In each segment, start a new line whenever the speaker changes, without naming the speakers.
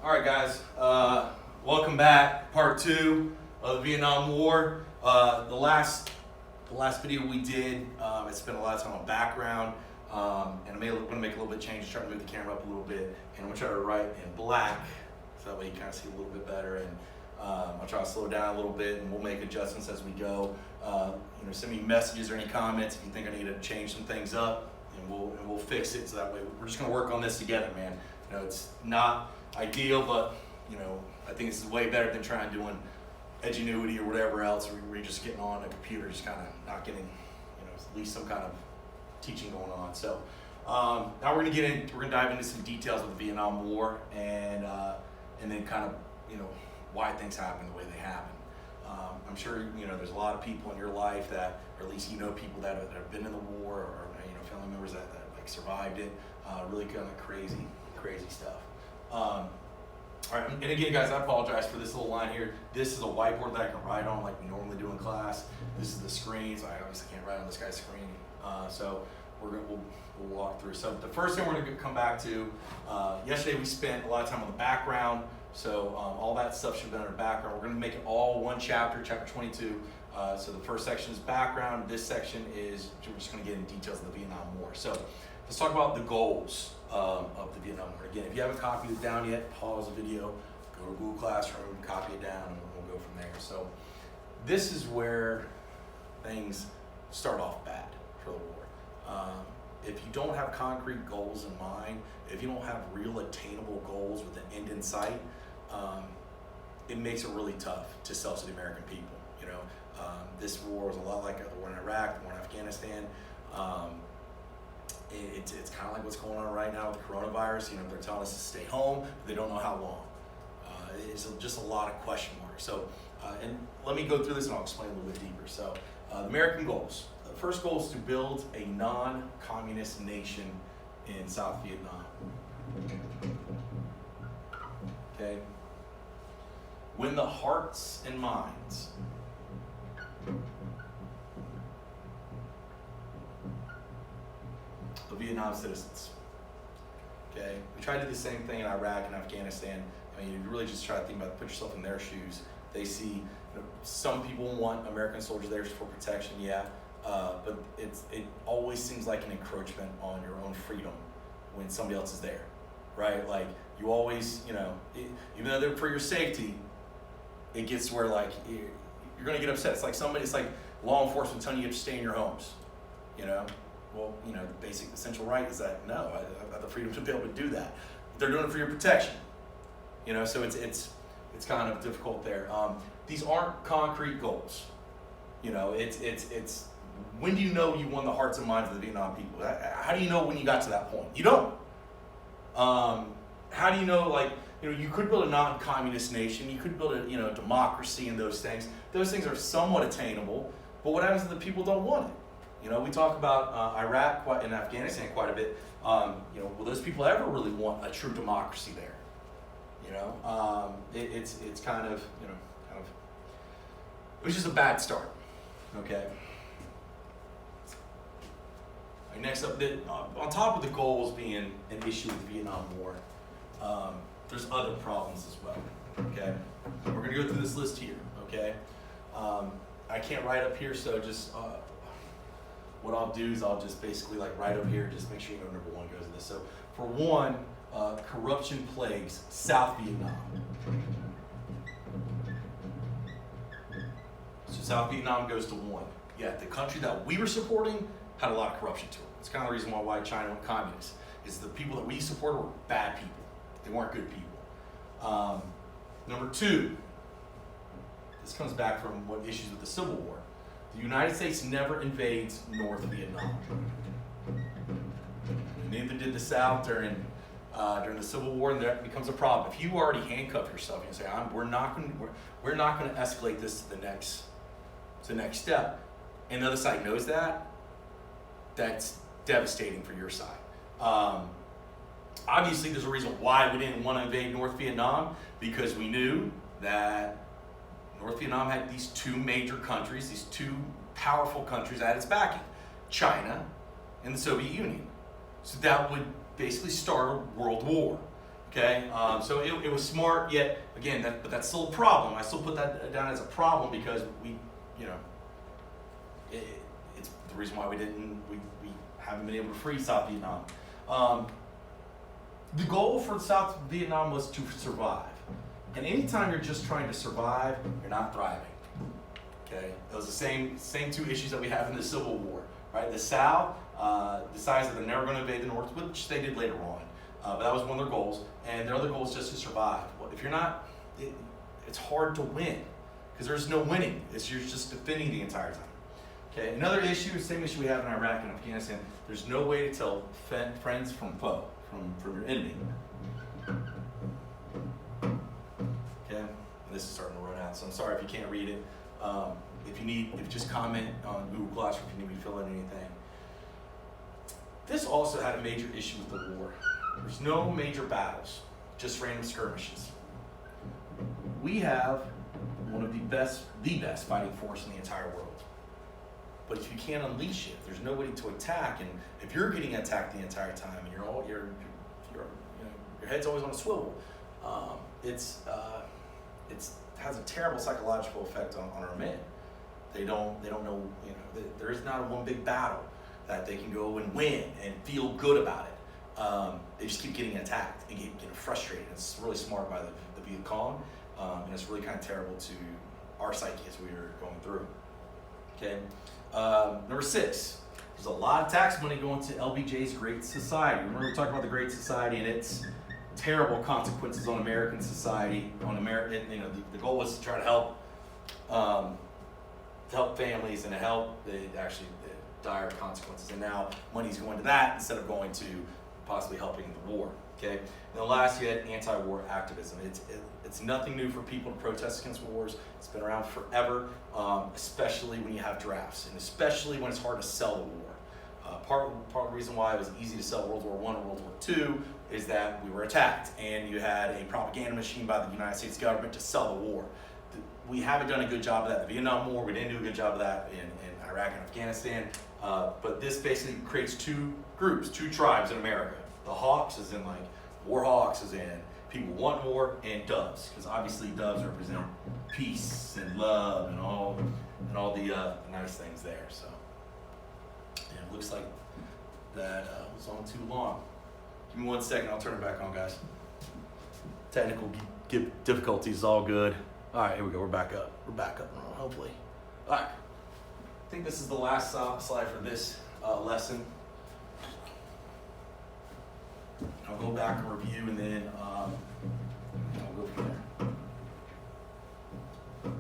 All right, guys. Welcome back. Part 2 of the Vietnam War. The last video we did, I spent a lot of time on background, and I'm going to make a little bit of change, try to move the camera up a little bit, and I'm going to try to write in black, so that way you kind of see a little bit better. And I'll try to slow down a little bit, and we'll make adjustments as we go. Send me messages or any comments if you think I need to change some things up, and we'll fix it. So that way, we're just going to work on this together, man. It's not ideal, but I think this is way better than trying doing Edgenuity or whatever else, where you're just getting on a computer, just kind of not getting, at least some kind of teaching going on. So now we're gonna dive into some details of the Vietnam War, and then kind of why things happen the way they happen. I'm sure there's a lot of people in your life that, or at least people that have been in the war, or family members that like survived it. Really kind of crazy stuff. All right, and again, guys, I apologize for this little line here. This is a whiteboard that I can write on like we normally do in class. This is the screen, so I obviously can't write on this guy's screen. So we'll walk through. So the first thing we're going to come back to, yesterday we spent a lot of time on the background, so all that stuff should have been in our background. We're going to make it all one chapter, chapter 22. So the first section is background. This section is, we're just going to get into details of the Vietnam War. So let's talk about the goals of the Vietnam War. Again, if you haven't copied it down yet, pause the video, go to Google Classroom, copy it down, and we'll go from there. So this is where things start off bad for the war. If you don't have concrete goals in mind, if you don't have real attainable goals with an end in sight, it makes it really tough to sell to the American people. This war was a lot like the war in Iraq, the war in Afghanistan. It's kind of like what's going on right now with the coronavirus. They're telling us to stay home, but they don't know how long. It's just a lot of question marks. So, and let me go through this and I'll explain a little bit deeper. So, the American goals. The first goal is to build a non-communist nation in South Vietnam. Okay? Win the hearts and minds of Vietnam citizens. Okay, we try to do the same thing in Iraq and Afghanistan. You really just try to think about, put yourself in their shoes. They see, some people want American soldiers there for protection, yeah, but it always seems like an encroachment on your own freedom when somebody else is there, right? Like you always, even though they're for your safety, it gets to where like you're gonna get upset. It's like law enforcement telling you have to stay in your homes, Well, the basic essential right is that no, I have the freedom to be able to do that. They're doing it for your protection, So it's kind of difficult there. These aren't concrete goals, It's when do you know you won the hearts and minds of the Vietnam people? How do you know when you got to that point? You don't. How do you know? You could build a non-communist nation. You could build a democracy and those things. Those things are somewhat attainable. But what happens if the people don't want it? We talk about Iraq and Afghanistan quite a bit. Will those people ever really want a true democracy there? It's kind of it was just a bad start. Okay. Right, next up, on top of the goals being an issue with the Vietnam War, there's other problems as well. Okay. We're going to go through this list here. Okay. I can't write up here, so just. What I'll do is I'll just basically write up here, just make sure number 1 goes to this. So for one, corruption plagues South Vietnam. So South Vietnam goes to 1. Yeah, the country that we were supporting had a lot of corruption to it. It's kind of the reason why China went communist. Is the people that we supported were bad people. They weren't good people. Number 2, this comes back from what issues with the Civil War. The United States never invades North Vietnam. Neither did the South during the Civil War, and that becomes a problem. If you already handcuff yourself and say, "We're not going to escalate this to the next step," and the other side knows that, that's devastating for your side. Obviously, there's a reason why we didn't want to invade North Vietnam, because we knew that North Vietnam had these 2 major countries, these 2 powerful countries at its backing, China and the Soviet Union. So that would basically start a world war. Okay, so it was smart, yet again, but that's still a problem. I still put that down as a problem because it's the reason why we haven't been able to free South Vietnam. The goal for South Vietnam was to survive, and anytime you're just trying to survive, you're not thriving. Okay, those are the same two issues that we have in the Civil War, right? The South decides that they're never going to invade the North, which they did later on. But that was one of their goals, and their other goal is just to survive. Well, if you're not, it's hard to win because there's no winning. You're just defending the entire time. Okay, another issue, same issue we have in Iraq and Afghanistan. There's no way to tell friends from foe, from your enemy. Okay, and this is starting to run out, so I'm sorry if you can't read it. If you just comment on Google Classroom if you need me to fill in anything. This also had a major issue with the war. There's no major battles, just random skirmishes. We have one of the best fighting force in the entire world. But if you can't unleash it, there's nobody to attack, and if you're getting attacked the entire time, and your head's always on a swivel, it has a terrible psychological effect on our men. They don't know, there is not one big battle that they can go and win and feel good about it. They just keep getting attacked and getting frustrated. It's really smart by the Viet Cong, and it's really kind of terrible to our psyche as we were going through. Okay, number 6, there's a lot of tax money going to LBJ's Great Society. Remember we talked about the Great Society and its terrible consequences on American society. The goal was to try to help families and to help the dire consequences. And now money's going to that instead of going to possibly helping the war. Okay. And then last, you had anti-war activism. It's nothing new for people to protest against wars. It's been around forever, especially when you have drafts, and especially when it's hard to sell the war. Part of the reason why it was easy to sell World War I and World War II is that we were attacked, and you had a propaganda machine by the United States government to sell the war. We haven't done a good job of that in the Vietnam War. We didn't do a good job of that in Iraq and Afghanistan. But this basically creates two groups, two tribes in America. The Hawks is in war hawks is in people want war, and doves, because obviously doves represent peace and love and all the nice things there. So yeah, it looks like that was on too long. Give me 1 second, I'll turn it back on, guys. Technical difficulties is all good. All right, here we go. We're back up and rolling, hopefully. All right. I think this is the last slide for this lesson. I'll go back and review, and then I'll go from there. Okay.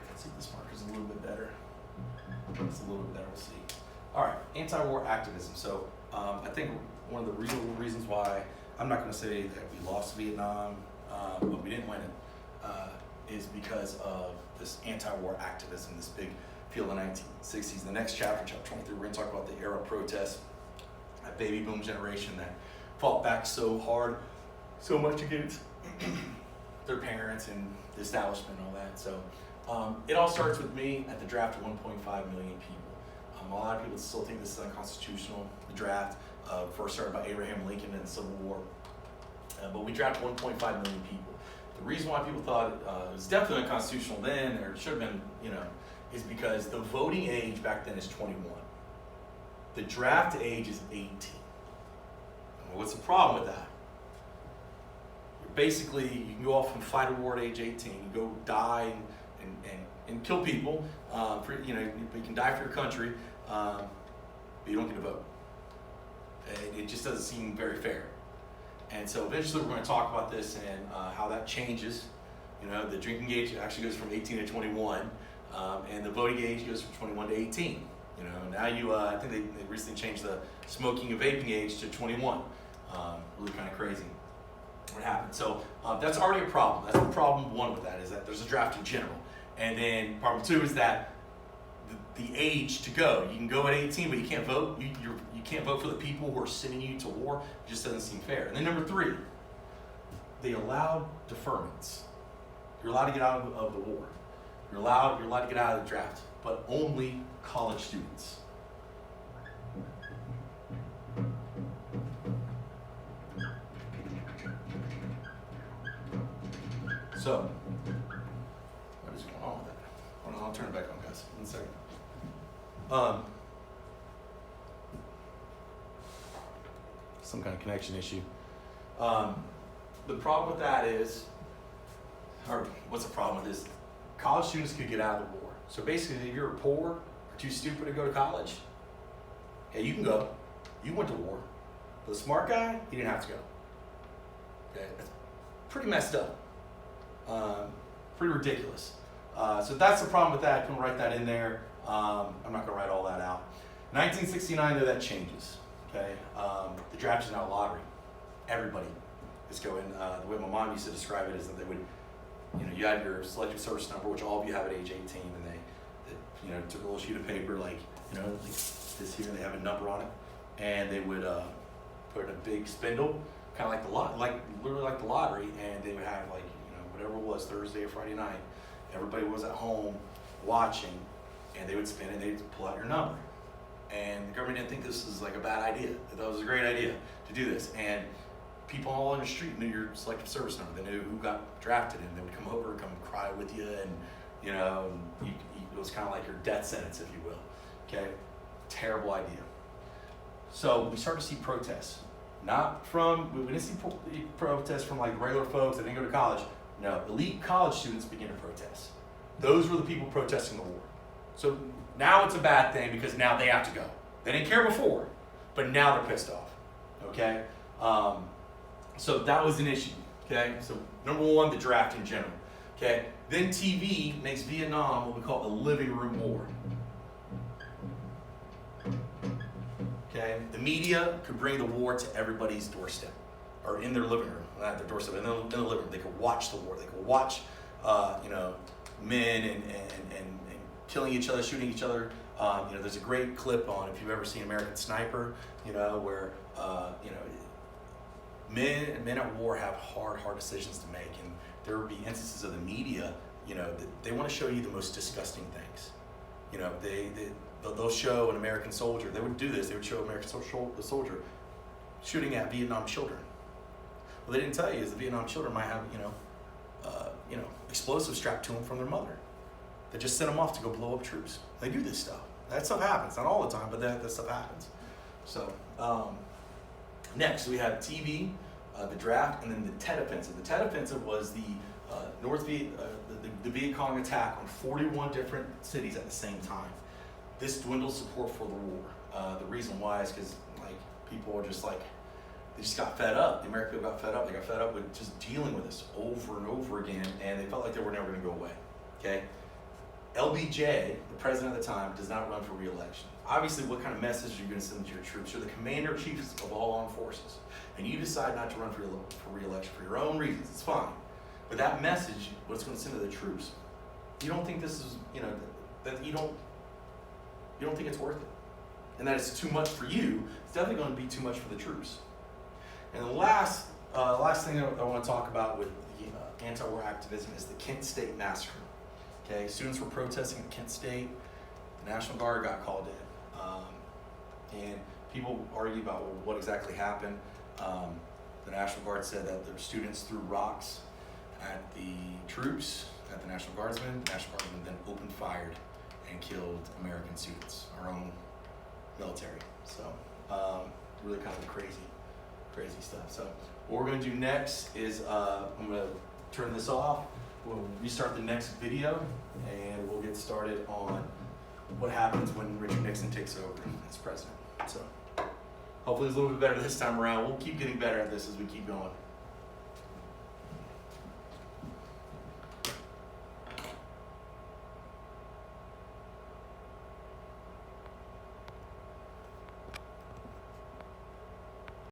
Let's see if this marker's a little bit better. It's a little bit better. We'll see. All right, anti-war activism. So I think one of the real reasons why I'm not going to say that we lost Vietnam, but we didn't win it, is because of this anti-war activism, this big field in the 1960s. The next chapter, chapter 23, we're going to talk about the era of protests, that baby boom generation that fought back so hard, so much against their parents and the establishment and all that. So it all starts with me at the draft of 1.5 million people. A lot of people still think this is unconstitutional, the draft, first started by Abraham Lincoln in the Civil War. But we drafted 1.5 million people. The reason why people thought it was definitely unconstitutional then, or it should have been, is because the voting age back then is 21. The draft age is 18. Well, what's the problem with that? Basically, you can go off and fight a war at age 18. You go die and kill people. You can die for your country, but you don't get to vote. It just doesn't seem very fair. And so eventually we're going to talk about this and how that changes. The drinking age actually goes from 18 to 21, and the voting age goes from 21 to 18. Now I think they recently changed the smoking and vaping age to 21. Really kind of crazy what happened. So that's already a problem. That's the problem one with that, is that there's a draft in general. And then problem 2 is that the age to go. You can go at 18, but you can't vote. You can't vote for the people who are sending you to war. It just doesn't seem fair. And then number 3, they allowed deferments. You're allowed to get out of the war. You're allowed to get out of the draft, but only college students. So, what is going on with that? Hold on, I'll turn it back on, guys. 1 second. Some kind of connection issue. The problem with that is, or what's the problem with this? College students could get out of the war. So basically, if you're poor or too stupid to go to college, hey, you can go. You went to war. But the smart guy, he didn't have to go. Okay, that's pretty messed up. Pretty ridiculous. So that's the problem with that. I can write that in there. I'm not going to write all that out. 1969, though, that changes. Okay, the draft is now a lottery. Everybody is going. The way my mom used to describe it is that they would, you had your selective service number, which all of you have at age 18, and they took a little sheet of paper like this here, and they have a number on it, and they would put in a big spindle, kind of like literally like the lottery, and they would have whatever it was, Thursday or Friday night. Everybody was at home watching, and they would spin it, they'd pull out your number. And the government didn't think this was like a bad idea. They thought it was a great idea to do this. And people all on the street knew your selective service number. They knew who got drafted, and they would come over and come cry with you, and it was kind of like your death sentence, if you will. Okay, terrible idea. So we started to see protests. We didn't see protests from like regular folks that didn't go to college. No, elite college students began to protest. Those were the people protesting the war. So now it's a bad thing because now they have to go. They didn't care before, but now they're pissed off. Okay? So that was an issue. Okay? So number one, the draft in general. Okay? Then TV makes Vietnam what we call a living room war. Okay? The media could bring the war to everybody's doorstep, or in their living room, not their doorstep, in the living room. They could watch the war. They could watch, men and killing each other, shooting each other. There's a great clip on, if you've ever seen American Sniper, where men at war have hard decisions to make, and there would be instances of the media, they want to show you the most disgusting things. They'll show an American soldier. They would do this. They would show an American soldier shooting at Vietnam children. What they didn't tell you is the Vietnam children might have, explosives strapped to them from their mother. They just send them off to go blow up troops. They do this stuff. That stuff happens. Not all the time, but that stuff happens. So next we have TV, the draft, and then the Tet Offensive. The Tet Offensive was the Viet Cong attack on 41 different cities at the same time. This dwindled support for the war. The reason why is because people are just they just got fed up. The American people got fed up. They got fed up with just dealing with this over and over again, and they felt like they were never going to go away. Okay. LBJ, the president at the time, does not run for re-election. Obviously, what kind of message are you going to send to your troops? You're the commander-in-chief of all armed forces, and you decide not to run for re-election for your own reasons. It's fine. But that message, what it's going to send to the troops, you don't think this is, that you don't think it's worth it, and that it's too much for you. It's definitely going to be too much for the troops. And the last thing I want to talk about with the anti-war activism is the Kent State Massacre. Okay, students were protesting at Kent State. The National Guard got called in, and people argue about what exactly happened. The National Guard said that the students threw rocks at the troops, at the National Guardsmen. The National Guardsmen then opened fire and killed American students, our own military. So really kind of crazy stuff. So what we're going to do next is I'm going to turn this off. We'll restart the next video, and we'll get started on what happens when Richard Nixon takes over as president. So hopefully it's a little bit better this time around. We'll keep getting better at this as we keep going.